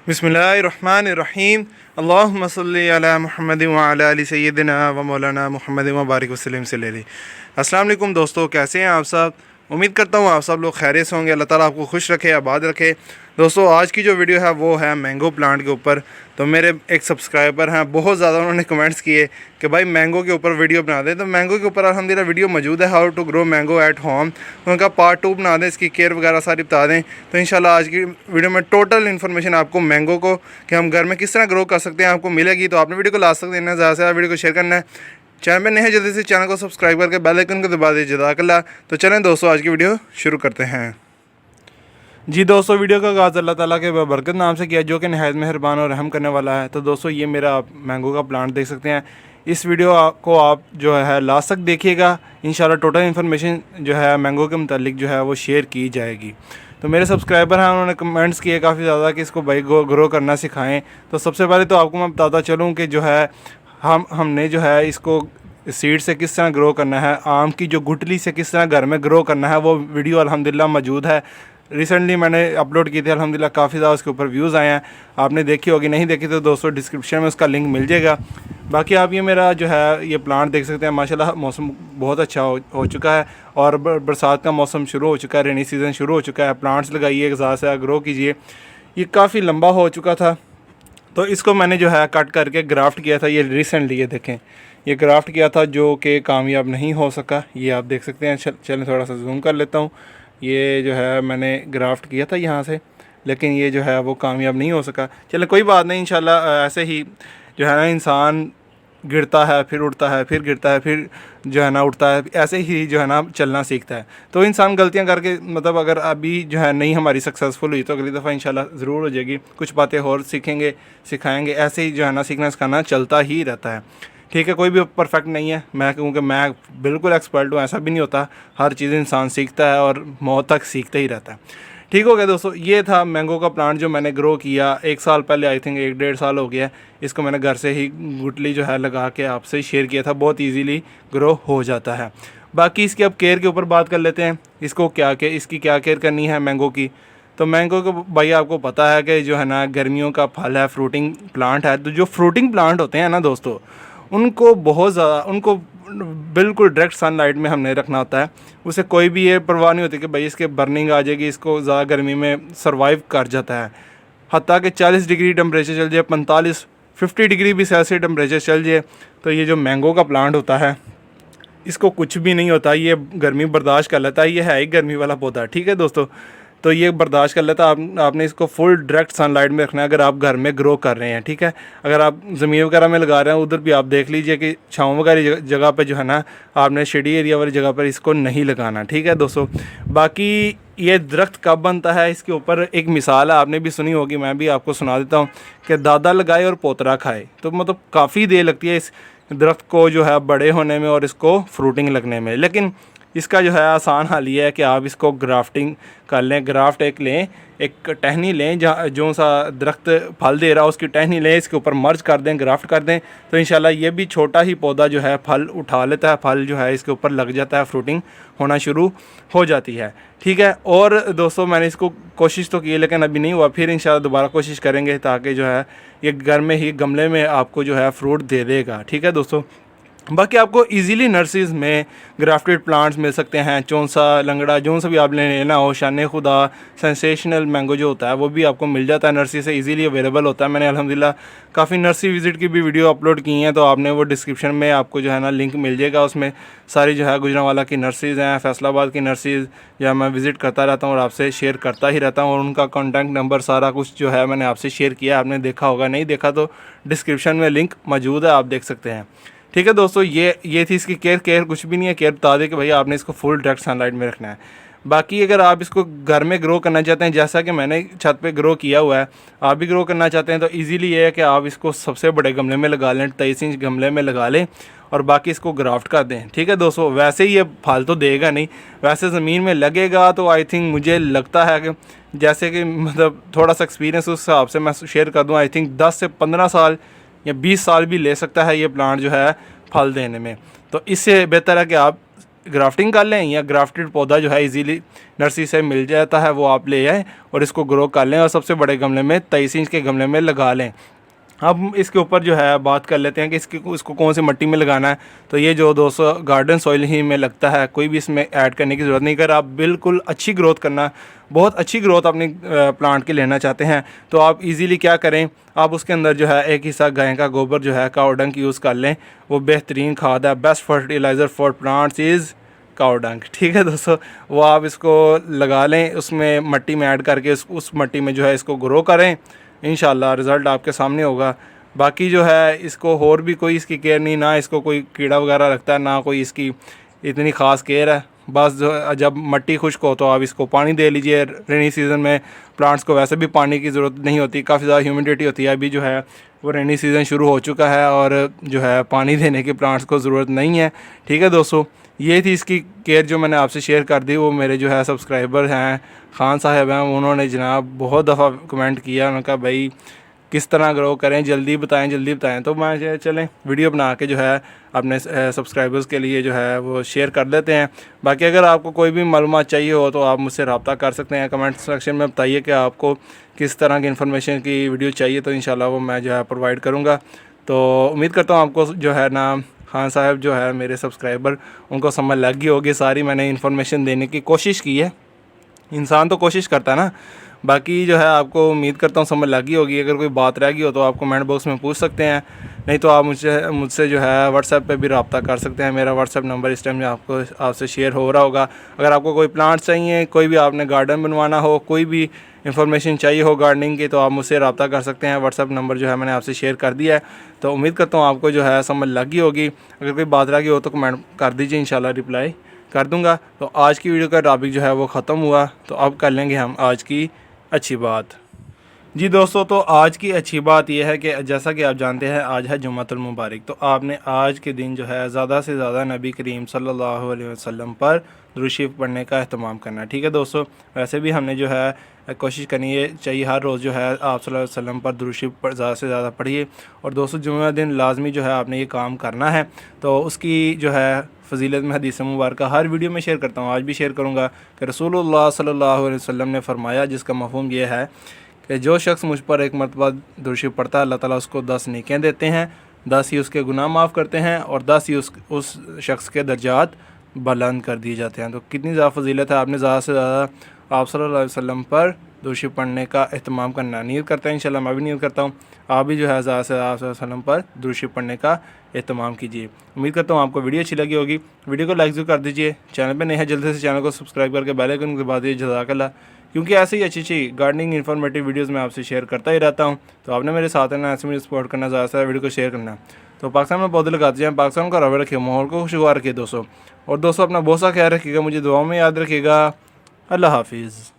बिस्मिल्लाहिर्रहमानिर्रहीम। अल्लाहुम्मा सल्ली अला मुहम्मद व अला आलि सय्यिदिना व मौलाना मुहम्मद व बारिक वसल्लम सल्लल्लाहु। अस्सलाम वालेकुम दोस्तों, कैसे हैं आप सब? उम्मीद करता हूँ आप सब लोग खैरियत से होंगे। अल्लाह ताला आपको खुश रखे, आबाद रखे। दोस्तों, आज की जो वीडियो है वो है मैंगो प्लांट के ऊपर। तो मेरे एक सब्सक्राइबर हैं, बहुत ज़्यादा उन्होंने कमेंट्स किए कि भाई मैंगो के ऊपर वीडियो बना दें। तो मैंगो के ऊपर अल्हम्दुलिल्लाह वीडियो मौजूद है, how to grow mango at home. उनका पार्ट 2 बना दें, इसकी केयर वगैरह सारी बता दें। तो इंशाल्लाह आज की वीडियो में टोटल इन्फॉर्मेशन आपको मैंगो को कि हम घर में किस तरह ग्रो कर सकते हैं आपको मिलेगी। तो आपने वीडियो को लास्ट तक देना है, ज़्यादा से ज़्यादा वीडियो को शेयर करना है। चैनल में नए हैं जल्दी से चैनल को सब्सक्राइब करके बेल आइकन को दबा दीजिए। जज़ाकल्लाह। तो चलें दोस्तों, आज की वीडियो शुरू करते हैं। जी दोस्तों, वीडियो का आगाज़ अल्लाह ताला के बरकत नाम से किया जो कि नहायत मेहरबान और रहम करने वाला है। तो दोस्तों, ये मेरा आप मैंगो का प्लांट देख सकते हैं। इस वीडियो को आप जो है लास्ट तक देखिएगा। इंशाल्लाह टोटल इन्फॉर्मेशन जो है मैंगो के मुतालिक जो है वो शेयर की जाएगी। तो मेरे सब्सक्राइबर हैं, उन्होंने कमेंट्स किए काफ़ी ज़्यादा कि इसको भाई ग्रो करना सिखाएँ। तो सबसे पहले तो आपको मैं बताता चलूँ कि जो है हमने जो है इसको सीड से किस तरह ग्रो करना है, आम की जो गुठली से किस तरह घर में ग्रो करना है, वो वीडियो अल्हम्दुलिल्लाह मौजूद है। रिसेंटली मैंने अपलोड की थी, अल्हम्दुलिल्लाह काफ़ी ज़्यादा उसके ऊपर व्यूज़ आए हैं। आपने देखी होगी, नहीं देखी तो दोस्तों डिस्क्रिप्शन में उसका लिंक मिल जाएगा। बाकी आप ये मेरा जो है ये प्लांट देख सकते हैं। माशाल्लाह मौसम बहुत अच्छा हो चुका है और बरसात का मौसम शुरू हो चुका है, रेनी सीज़न शुरू हो चुका है। प्लांट्स लगाइए, ज़्यादा से ज़्यादा ग्रो कीजिए। ये काफ़ी लंबा हो चुका था, तो इसको मैंने जो है कट करके ग्राफ्ट किया था। ये रिसेंटली ये देखें, ये ग्राफ्ट किया था जो कि कामयाब नहीं हो सका। ये आप देख सकते हैं। चलें थोड़ा सा जूम कर लेता हूँ। ये जो है मैंने ग्राफ्ट किया था यहाँ से, लेकिन ये जो है वो कामयाब नहीं हो सका। चले कोई बात नहीं, इंशाल्लाह ऐसे ही जो है ना इंसान गिरता है, फिर उठता है, फिर गिरता है, फिर जो है ना उठता है, ऐसे ही जो है ना चलना सीखता है। तो इंसान गलतियां करके मतलब अगर अभी जो है नहीं हमारी सक्सेसफुल हुई तो अगली दफ़ा इंशाल्लाह ज़रूर हो जाएगी। कुछ बातें और सीखेंगे, सिखाएंगे। ऐसे ही जो है ना सीखना सिखाना चलता ही रहता है। ठीक है, कोई भी परफेक्ट नहीं है। मैं क्योंकि मैं बिल्कुल एक्सपर्ट हूँ, ऐसा भी नहीं होता। हर चीज़ इंसान सीखता है और मौत तक सीखते ही रहता है। ठीक हो गया दोस्तों, ये था मैंगो का प्लांट जो मैंने ग्रो किया 1 साल पहले। आई थिंक 1-1.5 साल हो गया। इसको मैंने घर से ही गुटली जो है लगा के आपसे शेयर किया था। बहुत इजीली ग्रो हो जाता है। बाकी इसकी अब केयर के ऊपर बात कर लेते हैं। इसको इसकी क्या केयर करनी है मैंगो की। तो मैंगो को भाई आपको पता है कि जो है ना गर्मियों का फल है, फ्रूटिंग प्लांट है। तो जो फ्रूटिंग प्लांट होते हैं ना दोस्तों, उनको बहुत ज़्यादा उनको बिल्कुल डायरेक्ट सनलाइट में हमने रखना होता है। उसे कोई भी ये परवाह नहीं होती कि भाई इसके बर्निंग आ जाएगी, इसको ज़्यादा गर्मी में सर्वाइव कर जाता है। हत्ता कि 40 डिग्री टेम्परेचर चल जाए, 45-50 डिग्री भी सेल्सियस टेम्परेचर चल जाए, तो ये जो मैंगो का प्लांट होता है इसको कुछ भी नहीं होता। ये गर्मी बर्दाश्त कर लेता है। ये है ही गर्मी वाला पौधा। ठीक है दोस्तों, तो ये बर्दाश्त कर लेता है। आपने इसको फुल डायरेक्ट सनलाइट में रखना है अगर आप घर में ग्रो कर रहे हैं। ठीक है, अगर आप ज़मीन वगैरह में लगा रहे हैं उधर भी आप देख लीजिए कि छाँव वगैरह जगह पे जो है ना आपने शेडी एरिया वाली जगह पर इसको नहीं लगाना। ठीक है दोस्तों, बाकी ये दरख्त कब बनता है इसके ऊपर एक मिसाल है, आपने भी सुनी होगी, मैं भी आपको सुना देता हूँ कि दादा लगाए और पोतरा खाए। तो मतलब काफ़ी देर लगती है इस दरख्त को जो है बड़े होने में और इसको फ्रूटिंग लगने में। लेकिन इसका जो है आसान हल ये है कि आप इसको ग्राफ्टिंग कर लें। ग्राफ्ट एक टहनी लें, जहाँ जो सा दरख्त फल दे रहा है उसकी टहनी लें, इसके ऊपर मर्ज कर दें, ग्राफ्ट कर दें। तो इंशाल्लाह ये भी छोटा ही पौधा जो है फल उठा लेता है। फल जो है इसके ऊपर लग जाता है, फ्रूटिंग होना शुरू हो जाती है। ठीक है, और दोस्तों मैंने इसको कोशिश तो की लेकिन अभी नहीं हुआ। फिर इंशाल्लाह दोबारा कोशिश करेंगे ताकि जो है ये घर में ही गमले में आपको जो है फ्रूट दे देगा। ठीक है दोस्तों, बाकी आपको इजीली नर्सरीज़ में ग्राफ्टेड प्लांट्स मिल सकते हैं। चौंसा, लंगड़ा, जो सा भी आप लेना हो, शान खुदा, सेंसेशनल मैंगो जो होता है वो भी आपको मिल जाता है नर्सरी से, इजीली अवेलेबल होता है। मैंने अल्हम्दुलिल्लाह काफ़ी नर्सरी विज़िट की भी वीडियो अपलोड की हैं, तो आपने वो डिस्क्रिप्शन में आपको जो है ना लिंक मिल जाएगा। उसमें सारी जो है गुजरांवाला की नर्सरीज़ हैं, फैसलाबाद की नर्सरीज़ जो है मैं विज़िट करता रहता हूँ और आपसे शेयर करता ही रहता हूँ। और उनका कॉन्टैक्ट नंबर सारा कुछ जो है मैंने आपसे शेयर किया। आपने देखा होगा, नहीं देखा तो डिस्क्रिप्शन में लिंक मौजूद है, आप देख सकते हैं। ठीक है दोस्तों, ये थी इसकी केयर कुछ भी नहीं है। केयर बता दें कि भाई आपने इसको फुल डायरेक्ट सनलाइट में रखना है। बाकी अगर आप इसको घर में ग्रो करना चाहते हैं, जैसा कि मैंने छत पे ग्रो किया हुआ है, आप भी ग्रो करना चाहते हैं, तो इजीली ये है कि आप इसको सबसे बड़े गमले में लगा लें, 23 इंच गमले में लगा लें और बाकी इसको ग्राफ्ट कर दें। ठीक है दोस्तों, वैसे ही ये फल तो देगा नहीं, वैसे ज़मीन में लगेगा तो आई थिंक मुझे लगता है कि जैसे कि मतलब थोड़ा सा एक्सपीरियंस उस हिसाब से मैं शेयर कर दूँ, आई थिंक 10 से 15 साल या 20 साल भी ले सकता है ये प्लांट जो है फल देने में। तो इससे बेहतर है कि आप ग्राफ्टिंग कर लें या ग्राफ्टेड पौधा जो है इजीली नर्सरी से मिल जाता है, वो आप ले आएँ और इसको ग्रो कर लें और सबसे बड़े गमले में 23 इंच के गमले में लगा लें। अब इसके ऊपर जो है बात कर लेते हैं कि इसको कौन सी मिट्टी में लगाना है। तो ये जो दोस्तों गार्डन सॉइल ही में लगता है, कोई भी इसमें ऐड करने की ज़रूरत नहीं। अगर आप बिल्कुल अच्छी ग्रोथ करना, बहुत अच्छी ग्रोथ अपने प्लांट की लेना चाहते हैं तो आप इजीली क्या करें, आप उसके अंदर जो है एक हिस्सा गाय का गोबर जो है काऊ डंग यूज़ कर लें। वो बेहतरीन खाद है। Best fertiliser for plants is cow dung. ठीक है दोस्तों, वो आप इसको लगा लें, उसमें मिट्टी में ऐड करके उस मिट्टी में जो है इसको ग्रो करें। इंशाल्लाह रिज़ल्ट आपके सामने होगा। बाकी जो है इसको और भी कोई इसकी केयर नहीं, ना इसको कोई कीड़ा वगैरह लगता है, ना कोई इसकी इतनी ख़ास केयर है। बस जब मिट्टी खुश्क हो तो आप इसको पानी दे लीजिए। रेनी सीज़न में प्लांट्स को वैसे भी पानी की ज़रूरत नहीं होती, काफ़ी ज़्यादा ह्यूमिडिटी होती है। अभी जो है वो रेनी सीज़न शुरू हो चुका है और जो है पानी देने की प्लांट्स को ज़रूरत नहीं है। ठीक है दोस्तों, ये थी इसकी केयर जो मैंने आपसे शेयर कर दी। वो मेरे जो है सब्सक्राइबर हैं, खान साहब हैं, उन्होंने जनाब बहुत दफ़ा कमेंट किया। उन्होंने कहा भाई किस तरह ग्रो करें, जल्दी बताएं जल्दी बताएं। तो मैं जो चलें वीडियो बना के जो है अपने सब्सक्राइबर्स के लिए जो है वो शेयर कर देते हैं। बाकी अगर आपको कोई भी मालूमात चाहिए हो तो आप मुझसे रब्ता कर सकते हैं। कमेंट सेक्शन में बताइए कि आपको किस तरह की इन्फॉर्मेशन की वीडियो चाहिए, तो इंशाल्लाह वो मैं जो है प्रोवाइड करूँगा। तो उम्मीद करता हूँ आपको जो है ना खान साहब जो है मेरे सब्सक्राइबर, उनको समझ लग गई होगी। सारी मैंने इन्फॉर्मेशन देने की कोशिश की है। इंसान तो कोशिश करता है ना। बाकी जो है आपको उम्मीद करता हूँ समझ लगी होगी। अगर कोई बात रह गई हो तो आप कमेंट बॉक्स में पूछ सकते हैं, नहीं तो आप मुझसे जो है व्हाट्सएप पे भी रब्ता कर सकते हैं। मेरा व्हाट्सएप नंबर इस टाइम आपसे शेयर हो रहा होगा। अगर आपको कोई प्लांट चाहिए, कोई भी आपने गार्डन बनवाना हो, कोई भी इन्फॉर्मेशन चाहिए हो गार्डनिंग की, तो आप मुझसे रब्ता कर सकते हैं। व्हाट्सएप नंबर जो है मैंने आपसे शेयर कर दिया है। तो उम्मीद करता हूँ आपको जो है समझ लगी होगी। अगर कोई बात रह गई हो तो कमेंट कर दीजिए, इंशाल्लाह रिप्लाई कर दूंगा। तो आज की वीडियो का टॉपिक जो है वो ख़त्म हुआ। तो अब कर लेंगे हम आज की अच्छी बात। जी दोस्तों, तो आज की अच्छी बात यह है कि जैसा कि आप जानते हैं आज है जुम्मतुल मुबारक। तो आपने आज के दिन जो है ज़्यादा से ज़्यादा नबी करीम सल्लल्लाहु अलैहि वसल्लम पर दुरूद शरीफ पढ़ने का अहतमाम करना है। ठीक है दोस्तों, वैसे भी हमने जो है कोशिश करनी है चाहिए हर रोज़ जो है आप सल्लल्लाहु अलैहि वसल्लम पर दुरूद शरीफ पर ज़्यादा से ज़्यादा पढ़िए। और दोस्तों जुम्मे दिन लाजमी जो है आपने ये काम करना है। तो उसकी जो है फ़जीलत में हदीस मुबारक हर वीडियो में शेयर करता हूँ, आज भी शेयर करूँगा कि रसूलुल्लाह सल्लल्लाहु अलैहि वसल्लम ने फरमाया, जिसका मफ़हूम ये है कि जो शख्स मुझ पर एक मरतबा दुरूद शरीफ पढ़ता है, अल्लाह ताला उसको 10 नेकियां देते हैं, 10 ही उसके गुनाह माफ़ करते हैं और 10 ही उस शख्स के दर्जात बुलंद कर दिए जाते हैं। तो कितनी ज़्यादा फजीलत है। आपने ज़्यादा से ज़्यादा आप सल्लल्लाहु अलैहि वसल्लम पर दुरूद शरीफ पढ़ने का एहतमाम करना। नीयत करते हैं इंशाल्लाह, मैं भी नीयत करता हूँ आप भी जो है ज़्यादा से ज़्यादा आप सल्लल्लाहु अलैहि वसल्लम पर दुरूद शरीफ पढ़ने का एहतमाम कीजिए। उम्मीद करता हूँ आपको वीडियो अच्छी लगी होगी। वीडियो को लाइक ज़रूर कर दीजिए। चैनल पे नए हैं जल्दी से चैनल को सब्सक्राइब करके बेल आइकन दबा दीजिए। जज़ाकल्लाह। क्योंकि ऐसे ही अच्छी गार्डनिंग इन्फॉर्मेटिव वीडियोस मैं आपसे शेयर करता ही रहता हूँ। तो आपने मेरे साथ रहना, ऐसे मुझे सपोर्ट करना, ज़्यादा से वीडियो को शेयर करना। तो पाकिस्तान में पौधे लगाते जाएँ, पाकिस्तान का रवैया रखिए, माहौल को खुशगवार रखिए दोस्तों। और दोस्तों अपना बहुत सा ख्याल रखिएगा, मुझे दुआओं में याद रखिएगा। अल्लाह हाफिज़।